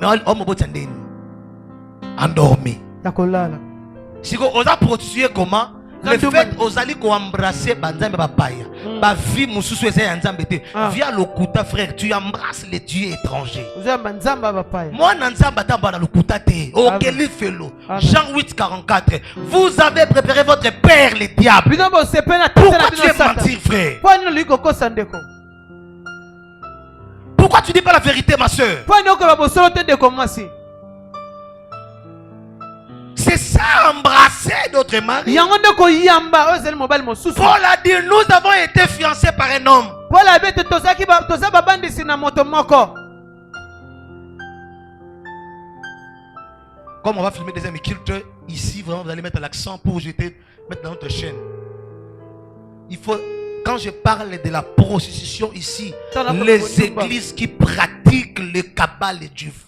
Mais on m'a dit endormi. Si vous avez prostitué comment? Le fait ozali ko embrasser banzambe papaya. Ba vie mususu eza ya nzambe te. Via lokuta frère, tu embrasses les dieux étrangers. Moi nzamba tamba na lokuta te. Okeli felo. Jean 8:44. Vous avez préparé votre père le diable. Pourquoi tu veux mentir frère? Pourquoi tu dis pas la vérité ma soeur? C'est ça, embrasser d'autres maris. Paul a dit, nous avons été fiancés par un homme. Comme on va filmer des amis cultes, ici, vraiment, vous allez mettre l'accent pour mettre dans notre chaîne. Il faut, quand je parle de la prostitution ici, les églises qui pratiquent le cabal et juif.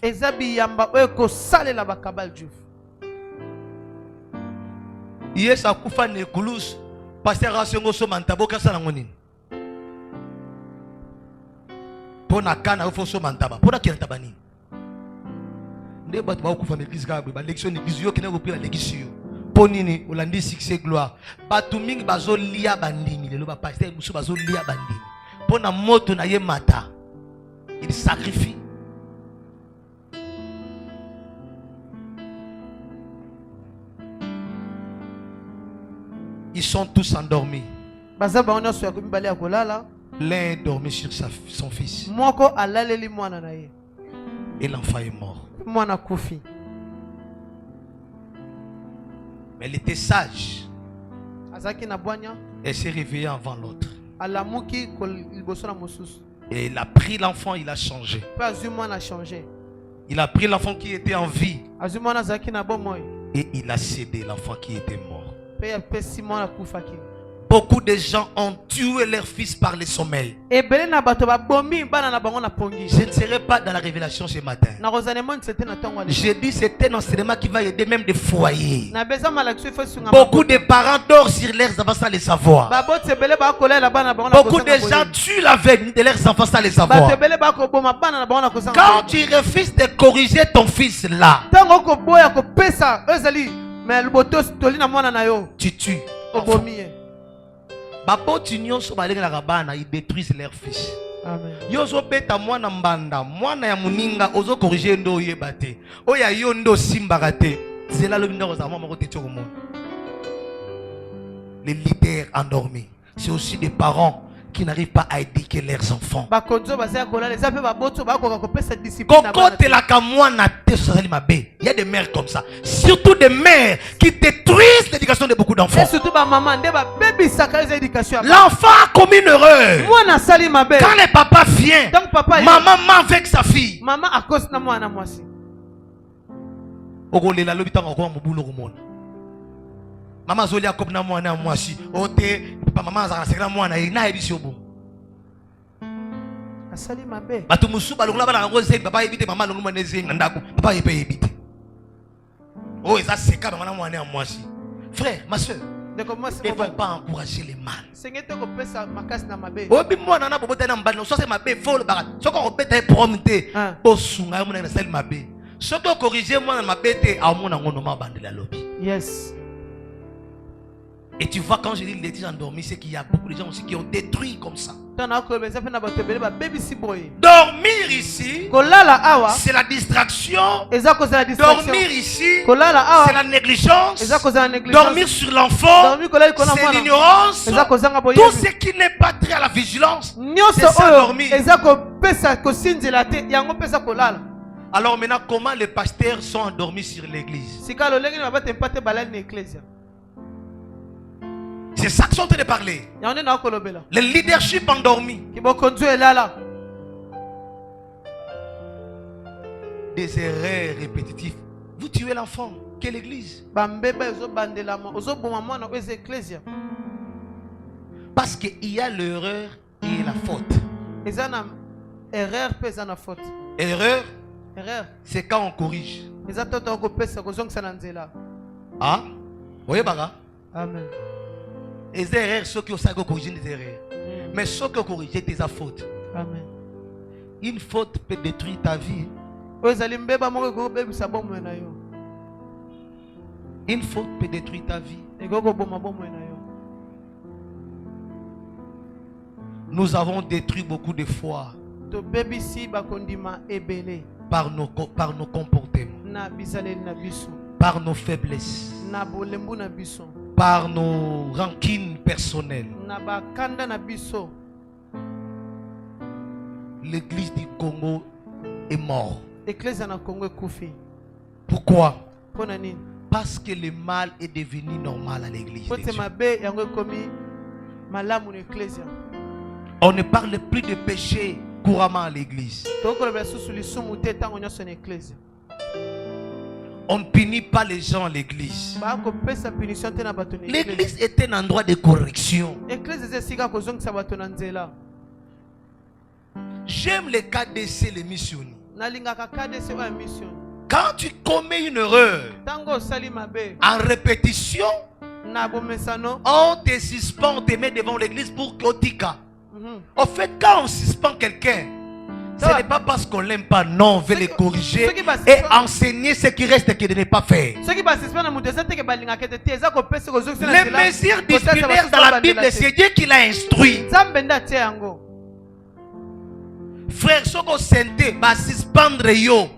Yes, akufa nekulus pasteur Rasengo so mantabo kasa na ngoni. Pona kana ufo so mantaba. Pona kianta bani. Nde bat ba okufa l'église ka ba l'église l'église yo kena kopila l'église yo. Ponini olandi succès gloire. Batu mingi bazo lia bandimi lelo ba pasteur musu bazo lia bandimi. Pona moto na ye mata. Il sacrifie. Ils sont tous endormis. L'un est dormi sur son fils. Et l'enfant est mort. Mais elle était sage. Elle s'est réveillée avant l'autre. Et il a pris l'enfant, il a changé. Il a pris l'enfant qui était en vie. Et il a cédé l'enfant qui était mort. Beaucoup de gens ont tué leur fils par le sommeil. Je ne serai pas dans la révélation ce matin. J'ai dit c'est un enseignement qui va aider même des foyers. Beaucoup de parents dorment sur leurs enfants sans le savoir. Beaucoup de gens tuent l'avenir de leurs enfants sans le savoir. Quand tu refuses de corriger ton fils là, tu tues. Ils détruisent leur fils. Yozo beta mwana mbanda mwana ya muninga ozo corriger ndo yebate oya yondo simbarate zela lo bindo za mama ko tetio ko monde. Les leaders endormis, c'est aussi des parents qui n'arrivent pas à éduquer leurs enfants. Il y a des mères comme ça. Surtout des mères qui détruisent l'éducation de beaucoup d'enfants. L'enfant a commis une erreur. Quand le papa vient, maman ment avec sa fille. Maman Zolia kopna mwana mwasi ote papa maman za sekla mwana ina ebisio bo asali mabe batu musuba lokula bana ngoze papa ebite maman longu mwana zenga ndako papa yepe ebite oh eza seka mwana mwana mwasi frère ma soeur ne faut pas encourager les mal obi mwana na bobota na mbano so c'est mabe faut le barat soko obeta promte bosunga mwana na sali mabe soko corriger mwana mabete a mona ngono mabandela lobi yes. Et tu vois, quand je dis les gens endormis, c'est qu'il y a beaucoup de gens aussi qui ont détruit comme ça. Dormir ici, c'est la distraction. Dormir ici, c'est la négligence. Dormir sur l'enfant, c'est l'ignorance. Tout ce qui n'est pas très à la vigilance, c'est ça dormir. Alors maintenant, comment les pasteurs sont endormis sur l'église? C'est ça qu'ils sont en train de parler. Le leadership endormi. Des erreurs répétitives. Vous tuez l'enfant. Quelle église? Parce qu'il y a l'erreur et la faute. Erreur, c'est quand on corrige. Ah? Vous voyez, Baga? Amen. Les erreurs, ceux qui ont corrigé les erreurs. Mais ceux qui ont corrigé tes fautes. Amen. Une faute peut détruire ta vie. Une faute peut détruire ta vie. Nous avons détruit beaucoup de fois par nos comportements, par nos faiblesses, par nos rancines personnelles. L'église du Congo est morte. Pourquoi? Parce que le mal est devenu normal à l'église. On ne parle plus de péché couramment à l'église. On ne punit pas les gens à l'église. L'église est un endroit de correction. J'aime les KDC, les missionnaires. Quand tu commets une erreur en répétition, on te suspend, on te met devant l'église pour Kotika. En fait, quand on suspend quelqu'un, ce n'est pas parce qu'on l'aime pas, non, on veut les corriger et enseigner ce qui reste et qui ne n'est pas fait. Les mesures disciplinaires dans la Bible, c'est Dieu qui l'a instruit. Frère, soko sente ba suspendre yo.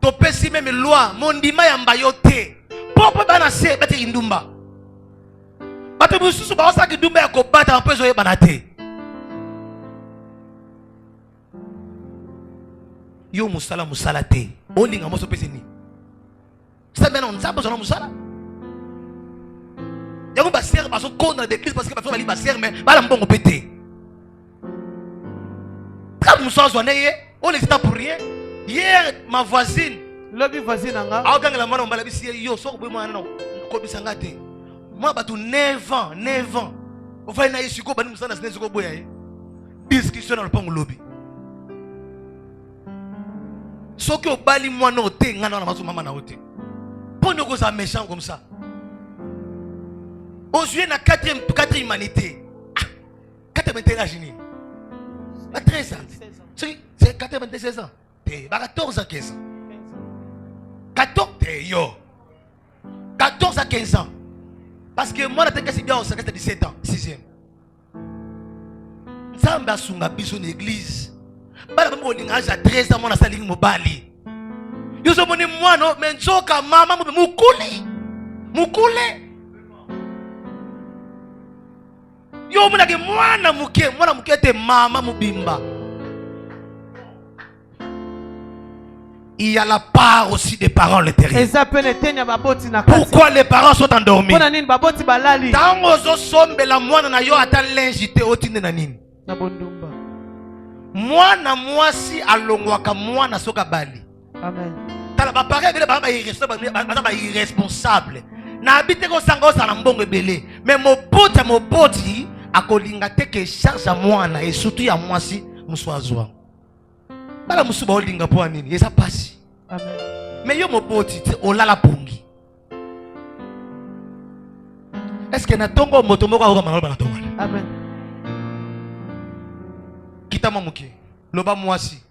To pesi même loi, mondima ya mbayote. Popo bana se bati indumba. Bato bususu ba osaki dumba ya ko bata mpezo ye banate. Yo musala te. Olinga moso pesi ni. Ça ben on sabo zona musala. Yango ba serre ba so kona de l'église parce que ba fa ba serre mais ba la mbongo pété. On n'était pas pour rien. Hier, ma voisine, moi, 9 ans. On va aller discussion dans le pont lobby. Ce qui est bali moi noté, ngana na maman na hoté. Pour nous ça méchant comme ça. Aujourd'hui na 4e humanité. 4e génie. 13 ans. C'est 96 ans. 14 à 15 ans. 14 à 15 ans. Parce que moi, je suis bien au 17 ans. 6e. Zamba sunga biso na église. Bala bambo lingaja 13 ans mona salingi mobali. Yo so moni mwana mais nzoka mama mukuli. Yo mona ke mwana muke te mama mubimba. Il y a la part aussi des parents l'éternel. Pourquoi les parents sont endormis? Tango zo sombe la mwana na yo ata linge te otinde na nini? Mwana mwasi alongwaka mwana soka bali. Amen. Tala ba parents bele ba irresponsable. Na habite ko sanga osala mbongo ebele. Mais moboti akolinga te ke charge à mwana et surtout ya mwasi muswazwa. Bala musuba olinga po nini? Yesa pasi. Amen. Mais yo moboti olala pongi. Est-ce que na tongo moto moko ako manalo bana tongo? Amen. Kitama muke. Loba mwasi.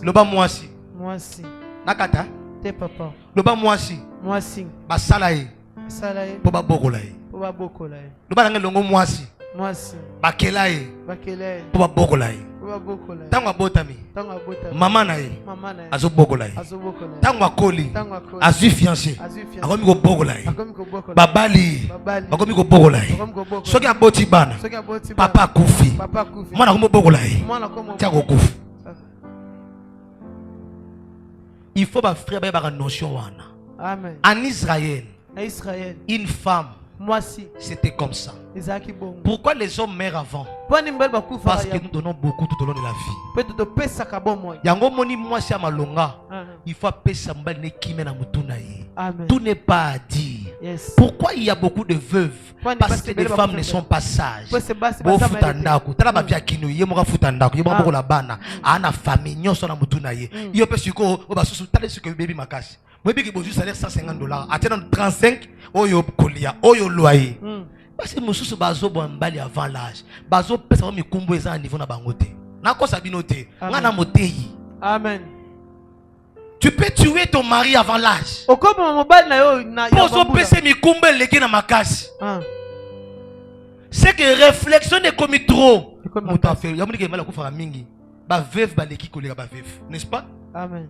Loba mwasi. Mwasi. Nakata? Te papa. Loba mwasi. Mwasi. Basala ye. Basala ye. Po ba bokola ye. Po ba bokola ye. Loba nanga longo mwasi. Mwasi. Bakela ye. Bakela ye. Po ba bokola ye. Tango abotami. Mama na ye. Azo bokola ye. Tango akoli. Azu fiancé. Akomi ko bokola ye. Babali. Akomi ko bokola ye. Soki aboti bana. Papa akufi. Mwana komo bokola ye. Tiako kufi. Il faut ba frère ba ba notion wana. Amen. En Israël. Une femme. Moi aussi. C'était comme ça. Pourquoi les hommes meurent avant? Parce que nous donnons beaucoup tout au long de la vie. Yango moni moi si amalonga. Il faut appeler sambal ne kimena mutuna ye. Tout n'est pas à dire. Pourquoi il y a beaucoup de veuves? Parce que les femmes ne sont pas sages. Bo futandako. Tala ba via kinu ye moka futandako. Ye moka boko la bana. Ana famille nyoso na mutuna ye. Yo pe siko o ba susu tale siko baby makasi. Moi bi ki bozu salaire $150. Atena 35 oyo kolia oyo loyer. Parce que mususu bazo bombali avant l'âge. Bazo pesa mi kumbu eza niveau na bangote. Na kosa binote. Ngana moteyi. Amen. tuer ton mari avant l'âge. Poso pese mikumba leki na makasi. C'est que réflexion est comme trop. N'est-ce pas? Amen.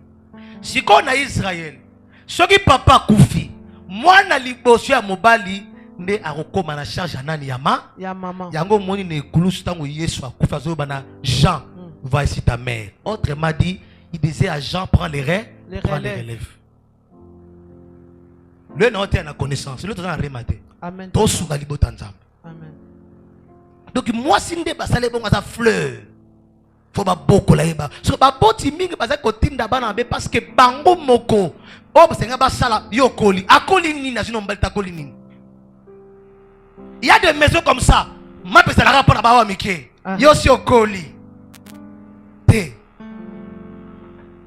Si on a Israël, ce qui papa koufi, moi na liboso ya mobali ne arokoma na charge anani yama. Ya maman. Yango moni ne kulusu tango Yesu akufa zo bana Jean, va ici ta mère. Autrement dit, il disait à Jean prends les relèves. Le non a connaissance, le temps a rematé. Amen. To suga libota nzambe. Amen. Donc moi si nde basale bon za fleur. Faut ba boko la yeba. So ba boti mingi baza kotinda bana be parce que bango moko. Oh senga ba sala yo koli. Akoli nini na sino mbalta koli nini. Il y a des maisons comme ça. Ma pesa la rapport na ba wa mike. Yo si okoli. Te.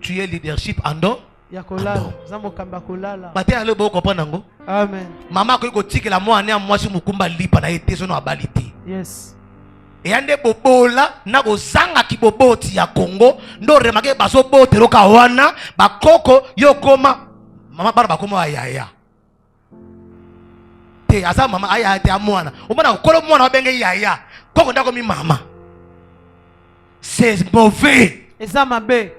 Tu es leadership ando. Ya kolala. Zambo kamba kolala. Bate ale bo comprendre ngo. Amen. Mama ko tikela moi ne moi si mukumba lipa na ete so no abaliti. Yes. Et ande bobola na kozanga kiboboti ya Congo ndo remake baso botelo ka wana bakoko yokoma mama bana bakoma ayaya te asa mama ayaya te amwana omana kokolo mwana obenge yaya koko ndako mi mama c'est mauvais eza mabe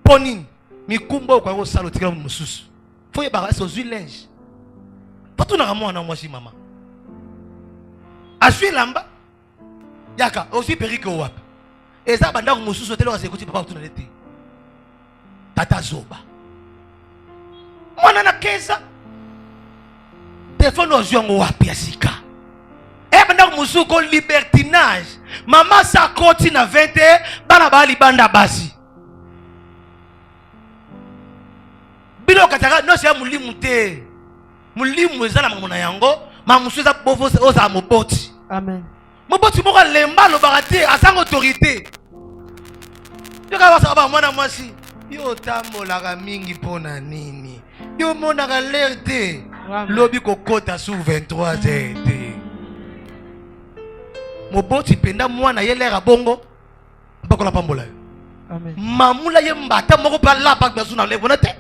poni mikumbo kwa ko salo tikela mususu faut yeba so zui linge patu na mwana moi si mama Asui lamba yaka aussi periko wap eza banda ko mususu telo asekuti papa tuna leti tata zoba mwana na keza téléphone oziongo wapi asika e banda ko mususu ko libertinage mama sa koti na 20 bana bali banda basi bilo kataka no sia mulimu te mulimu ezala mona yango mamusuza bovo oza moboti. Amen. Moboti moko lemba lo barate asang autorité. Yo ka basa ba mwana mwasi. Yo tambolaka mingi pona nini. Yo monaka l'air te. Lobi kokota sous 23 te. Moboti penda mwana ye l'air bongo. Bakola pambola yo. Amen. Mamula ye mbata moko pa la pa bazuna le bonate.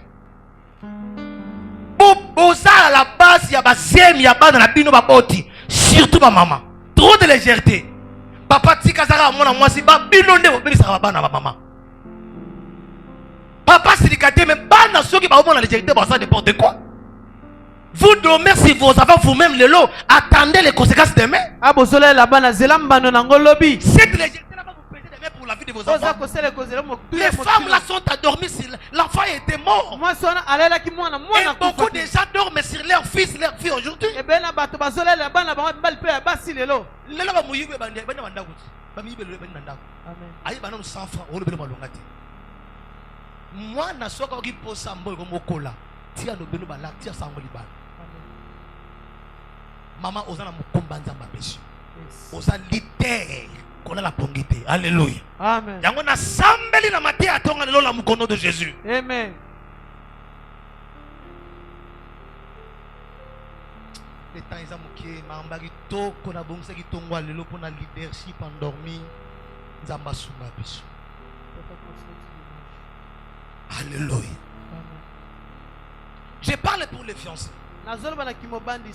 Bosa à la base, il y a basem, il y a bas dans la bino baboti, surtout ma maman. Trop de légèreté. Papa tika sara mona moi si ba bino nde obeli sara bana maman. Papa silikate mais bana soki ba mona légèreté ba ça n'importe quoi. Vous dormez si vos enfants vous-même le lot, attendez les conséquences demain. Ah bozole la bana zelamba no nango lobi. Cette légèreté là va vous peser demain pour la vie de vos enfants. Les femmes là sont endormies, l'enfant était mort. Et beaucoup de gens dorment sur leur fils, leur fille aujourd'hui. Maman, osana mukumbanza mabesi. Osa liter. La pongité. Alléluia. Amen. Yango na sambeli na matia atonga lelo la mukono de Jésus. Amen. Les temps ils amuki mambagi to kona bongsa ki tongwa lelo pona leadership endormi nzamba sunga biso. Alléluia. Je parle pour les fiancés.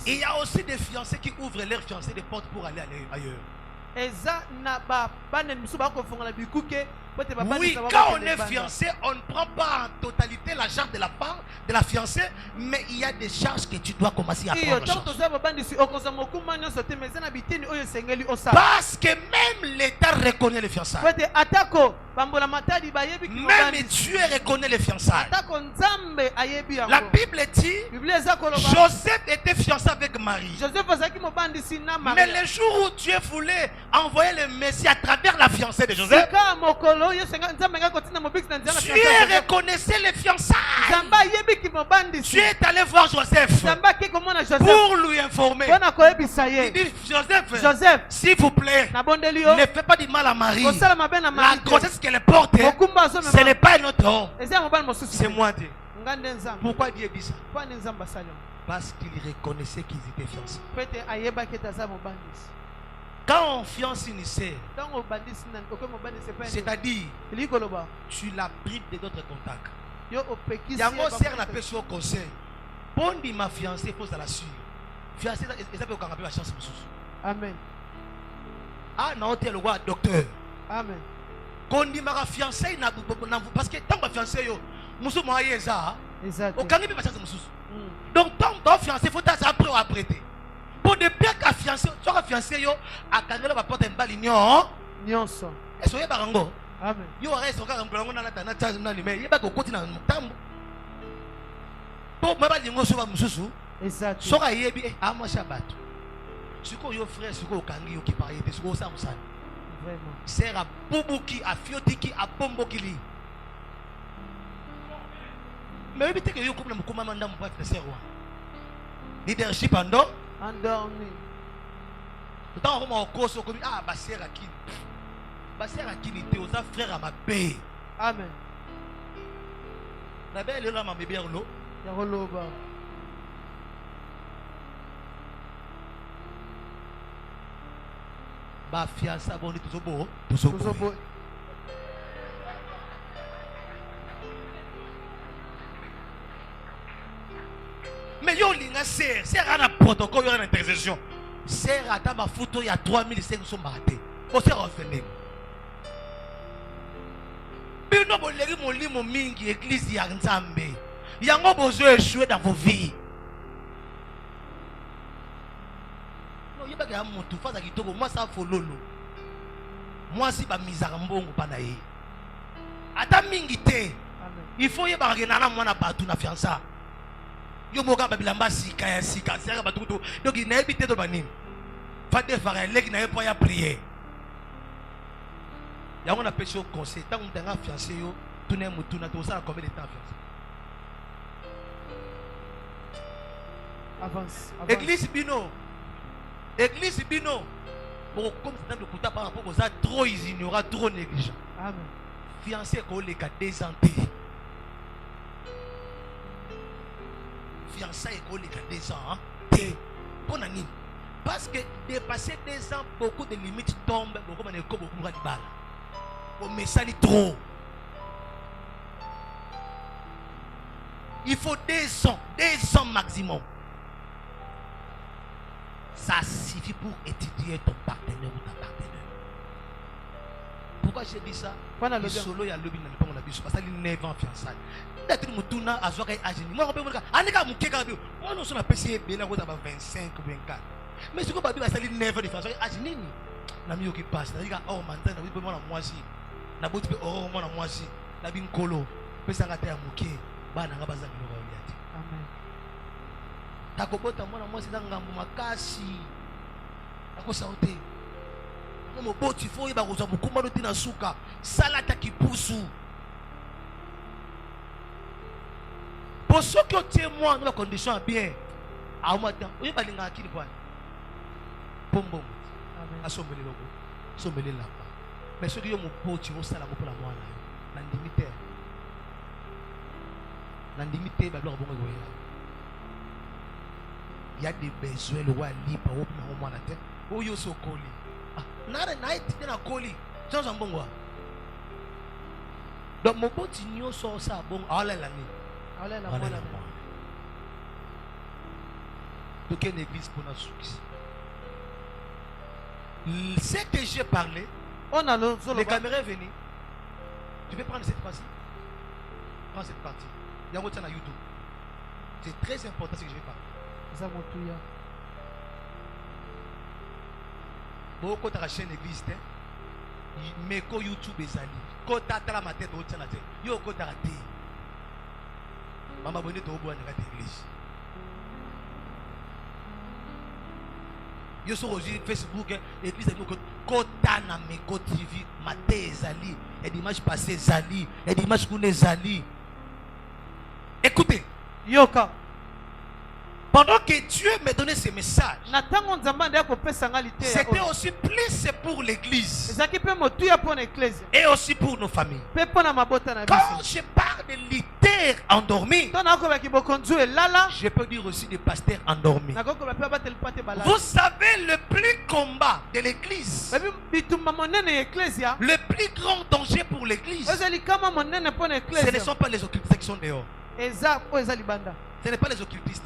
Il y a aussi des fiancés qui ouvrent leurs fiancés des portes pour aller ailleurs. Oui, quand on est fiancé, on ne prend pas en totalité la charge de la part de la fiancée, mais il y a des charges que tu dois commencer à prendre en charge. Parce que même l'État reconnaît les fiançailles. Même Dieu reconnaît les fiançailles. La Bible dit Joseph était fiancé avec Marie. Mais le jour où Dieu voulait envoyer le Messie à travers la fiancée de Joseph, Dieu reconnaissait les fiançailles. Dieu est allé voir Joseph pour lui informer. Il dit Joseph, s'il vous plaît, ne fais pas du mal à Marie. La grossesse qu'elle porte, ce n'est pas un autre homme, c'est moi Dieu. Pourquoi Dieu dit ça? Parce qu'il reconnaissait qu'ils étaient fiancés. Quand on fiance une sœur, c'est-à-dire tu la prives de d'autres contacts. Il y a un sœur n'a pas sur conseil. Bondi ma fiancée pose à la suivre. Fiancée et ça peut quand la chance. Amen. Ah non, tu es le roi docteur. Amen. Quand on dit ma fiancée parce que tant que fiancée yo, musu mo ayeza. Exact. Au kangi pas chance musu. Donc tant que fiancé faut ça après ou après. Pour de bien qu'à fiancé, soit fiancé yo, à kangi va porter une balle nyonso. Et soyez barango. Amen. Yo reste encore un plan on a na charge na mais il va ko continue na mutambo. Pour maba lingo so ba mususu. Exact. Soka yebi a mo shabato. Siko yo frère siko kangi yo ki parié siko ça musana. Vraiment. Sert à Boubouki, à Fiotiki, à Bombokili. Mais évitez que vous couple le commandant mon père de leadership ando. Endormi. Tant on m'a cause comme ah basser à qui. Basser à qui était aux frères à ma paix. Amen. La belle là ma bébé l'eau. Ya roloba. Ba fiança boni tuzo bo, tuzo bo. Mais yo linga c'est un protocole, il y a une intercession. C'est à ta ma photo il y a 3500 baraté. Bon c'est revenir. Bino boleri molimo mingi église ya Nzambe. Yango besoin échouer dans vos vies. Moi ça fololo. Moi si ba mizarambongo pana ye. Ata mingi te. Il faut y bargenana mwana batu na fiança. Yo moka babilamba sika ya sika sika batuto. Donc il n'a évité de banine. Fade faire leki na pas ya prier. Ya on a péché au conseil tant on t'a fiancé yo, tout n'est mutu na to ça combien de temps fiancé. Avance. Église Bino. Église Bino. Bon, comme c'est le coup par rapport aux autres, trop ignorants, trop négligents. Amen. Fiancé qu'on les a désenté. Fiancé qu'on les a désenté. Pour nani. Parce que dépasser 2 ans, beaucoup de limites tombent. Beaucoup de balles. On met ça trop. Il faut 2 ans maximum. Ça suffit pour étudier ton partenaire ou ta partenaire. Pourquoi j'ai dit ça? Le solo il y a le bin na pas mon abisso parce qu'il 9 ans fiançailles. D'être mutuna azoka ageni. Moi on peut dire anika mukeka bio. Moi non son apprécié bien na 25 ou 24. Mais ce que babi va salir 9 ans de fiançailles ageni ni. Na mi qui passe, na diga oh man na oui moi na moi si. Na boti pe oh moi na moi si. Na bin kolo. Pesa ngata ya muke. Bana ngaba za biloko yati. Amen. Takobota mwana mwasi na ngambo makasi akosaute mo boti fo yeba koza mukuma do tina suka salata kipusu pour ceux qui ont témoin dans la condition bien a matin oye balinga akili bwana pombo Amen. asombele logo sombele lamba mais ceux qui ont mo boti o sala ko pour la mwana na ndimite ba bloko bongo goya. Il y a des besoins, le roi libre, au moins la tête. Où est ce colis? N'a été dans colis. Sans un bon roi. Donc, mon petit nio sort ça, bon, allez l'année. Allez la moine. Donc, il y a une église pour notre succès. Ce que j'ai parlé, on a les caméras venues. Tu peux prendre cette partie? Prends cette partie. Il y a un sur YouTube. C'est très important ce que je vais parler. Beaucoup de chaîne église, mais quand YouTube est allé, quand tu as la tête au tien, yo quand tu as raté, maman bonne to boire dans l'église. Yo sur Facebook, l'église quand tu as na meko TV, maté ezali, et dimanche passé ezali, et dimanche kune ezali. Écoutez, yoka. Pendant que Dieu me donnait ce message, c'était aussi plus pour l'église et aussi pour nos familles. Quand je parle de lutter pasteurs endormis. Je peux dire aussi des pasteurs endormis. Vous savez le plus combat de l'église, le plus grand danger pour l'église, ce ne sont pas les occultistes qui sont dehors. Ce n'est pas les occultistes.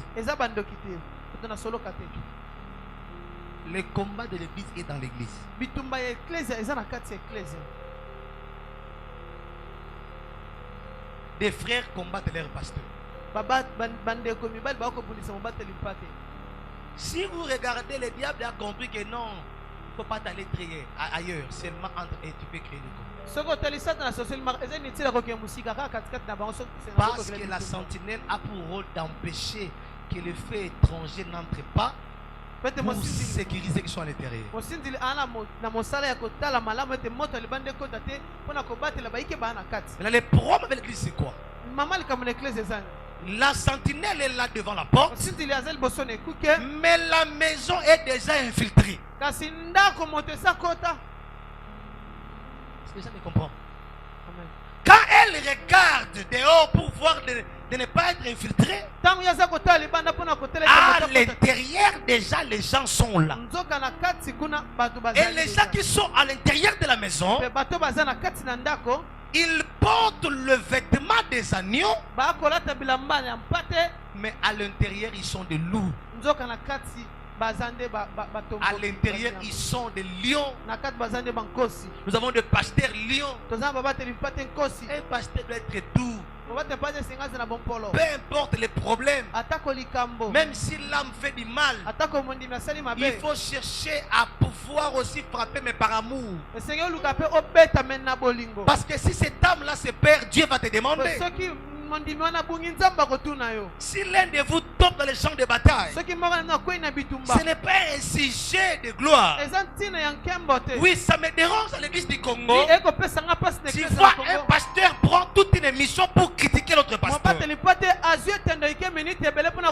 Le combat de l'église est dans l'église. Des frères combattent leurs pasteurs. Si vous regardez, le diable a compris que non, il ne faut pas t'aller trier ailleurs, seulement entre et tu peux créer le combat. Parce que la sentinelle a pour rôle d'empêcher que le feu étranger n'entre pas pour sécuriser qu'ils sont à l'intérieur. Le problème avec l'église, c'est quoi? La sentinelle est là devant la porte, mais la maison est déjà infiltrée. Est-ce que ça me comprend? Quand elle regarde dehors pour voir de ne pas être infiltrée, à l'intérieur déjà les gens sont là. Et les gens qui sont à l'intérieur de la maison, ils portent le vêtement des agneaux, mais à l'intérieur ils sont des loups. À l'intérieur ils sont des lions. Nous avons des pasteurs lions. Un pasteur doit être doux. Peu importe les problèmes, même si l'âme fait du mal, il faut chercher à pouvoir aussi frapper, mais par amour. Parce que si cette âme-là se perd, Dieu va te demander. Si l'un de vous tombe dans les champs de bataille, ce n'est pas un sujet de gloire. Oui, ça me dérange à l'église du Congo. Tu vois un pasteur prend toute une émission pour critiquer l'autre pasteur.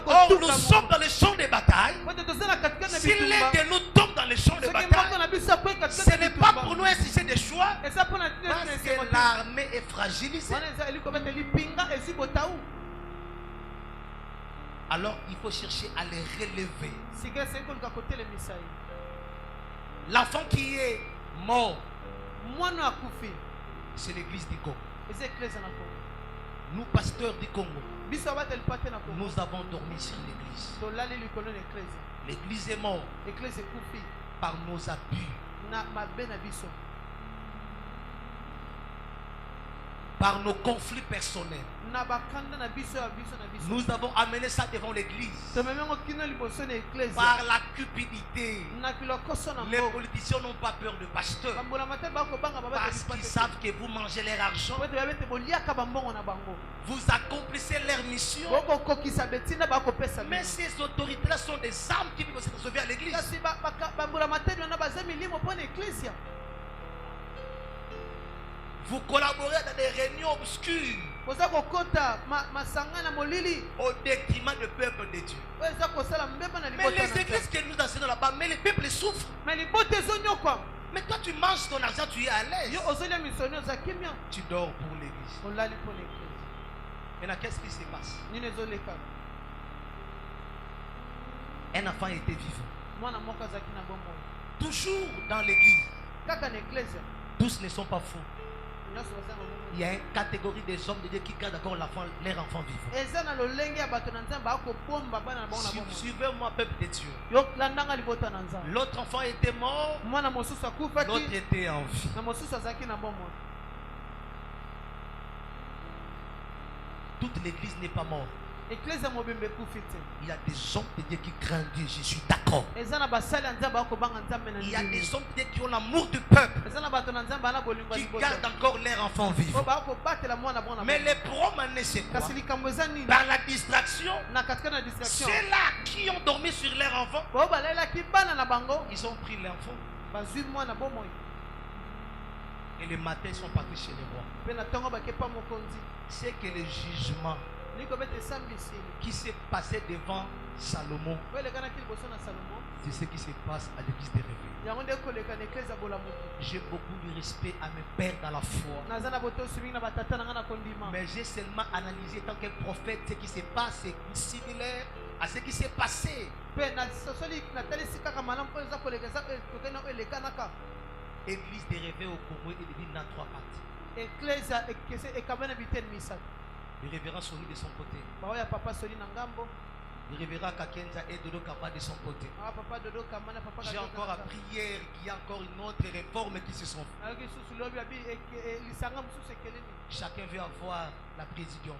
Oh, nous sommes dans les champs de bataille. Si l'un de nous tombe dans les champs de bataille, ce n'est pas pour nous un sujet de choix. Parce que l'armée est fragilisée. Alors il faut chercher à les relever. L'enfant qui est mort, c'est l'église du Congo. Nous, pasteurs du Congo, nous avons dormi sur l'église. L'église est morte par nos abus, par nos conflits personnels. Nous avons amené ça devant l'église par la cupidité. Les politiciens n'ont pas peur de pasteurs parce qu'ils savent que vous mangez leur argent, vous accomplissez leur mission. Mais ces autorités-là sont des âmes qui vont se sauver à l'église. Vous collaborez dans des réunions obscures au détriment du peuple de Dieu. Mais les églises que nous enseignons là-bas, mais les peuples souffrent. Mais toi tu manges ton argent, tu es à l'aise. Tu dors pour l'église. Maintenant, qu'est-ce qui se passe? Un enfant était vivant. Toujours dans l'église. Tous ne sont pas fous. Il y a une catégorie des hommes de Dieu qui gardent encore leur enfant vivant. Suivez-moi, peuple de Dieu. L'autre enfant était mort, l'autre était en vie. Toute l'église n'est pas morte. Il y a des hommes de Dieu qui craignent Dieu, je suis d'accord. Il y a des hommes de Dieu qui ont l'amour du peuple, qui gardent encore leur enfant vivant. Mais le problème, c'est quoi? Dans la distraction, ceux-là qui ont dormi sur leur enfant, ils ont pris l'enfant. Et le matin, ils sont partis chez les rois. C'est que le jugement qui s'est passé devant Salomon, c'est ce qui se passe à l'église des réveils. J'ai beaucoup de respect à mes pères dans la foi, mais j'ai seulement analysé tant que prophète ce qui se passe, c'est similaire à ce qui s'est passé. Église des réveils au Congo, il dit dans 3 parties. Le révérend Soli de son côté. Le révérend Kakenza et Dodo Kamba de son côté. J'ai encore appris hier qu'il y a encore une autre réforme qui se sont faites. Chacun veut avoir la présidium.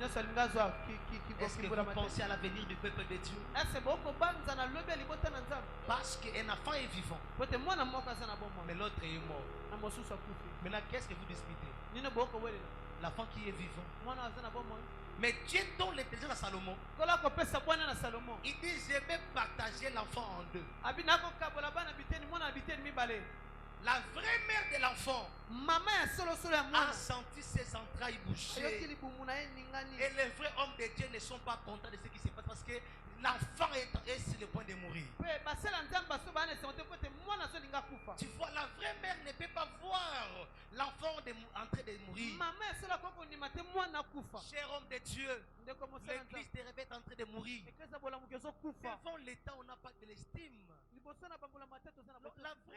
Est-ce que vous pensez à l'avenir du peuple de Dieu? Parce qu'un enfant est vivant, mais l'autre est mort. Maintenant, qu'est-ce que vous discutez? L'enfant qui est vivant. Mais Dieu donne l'intelligence à Salomon. Il dit: je vais partager l'enfant en deux. La vraie mère de l'enfant a senti ses entrailles boucher. Et les vrais hommes de Dieu ne sont pas contents de ce qui se passe parce que l'enfant est sur le point de mourir. Tu vois, la vraie mère ne peut pas voir l'enfant en train de mourir. Cher homme de Dieu, l'église des réveils est en train de mourir. Devant l'état, on n'a pas de l'estime. La vraie